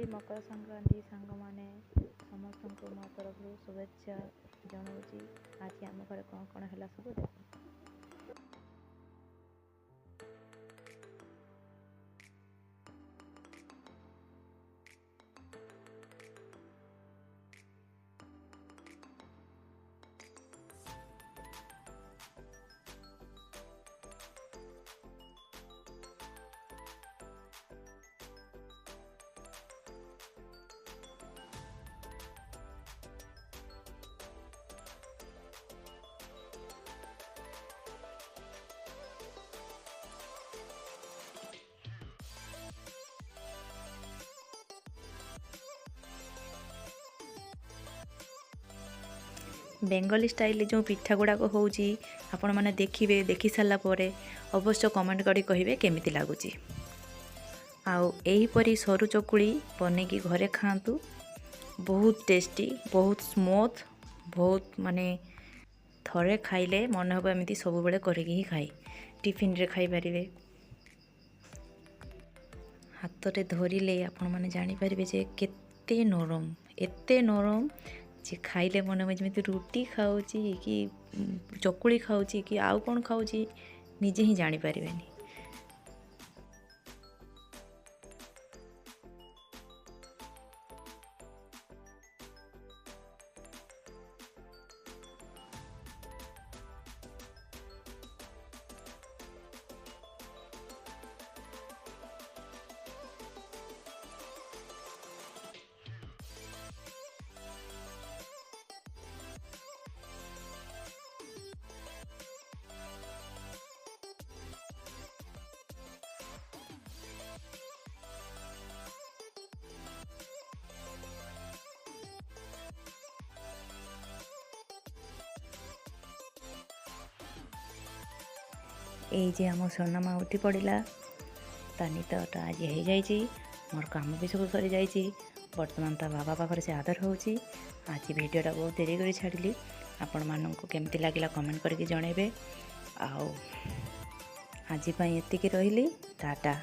Happy Makar Sankranti सांग माने समस्त को मो तरफ शुभेच्छा जनाऊँगी। आज आम घर कौन कौन है सब देख। बेंगली स्टाइल जो पिठा गुड़ाक होउची आपण माने देखिबे, देखि सारा परे अवश्य कमेंट करी कहिबे केमिति लागुची। आउ एही परी सरू चकुली बनेकी घरे खांतु, बहुत टेस्टी, बहुत स्मूथ, बहुत माने थरे खाइले मन हबो एमिति सब बेले करिकी ही खाई। टिफिन रे खाई परिबे, हाथ रे धरिले आपण माने जानि परिबे जे केते नरम, एते नरम जे खाइले मन में जमी रुटी खाऊची कि चकुली खाऊची कि आउ कौन खाऊची निजे ही जानी पारिबेनी। ये आम सोनामा उठी पड़ा ता निदटा आज हो जाइए। मोर काम भी सब सरी जाइए। बर्तमान ता बाबा पाखे से आदर होची। आज वीडियोटा बहुत देरी कर छाड़ी। आपण मानक केमती लगिला कमेंट करके जनइबे। आज एतिकी रही टाटा।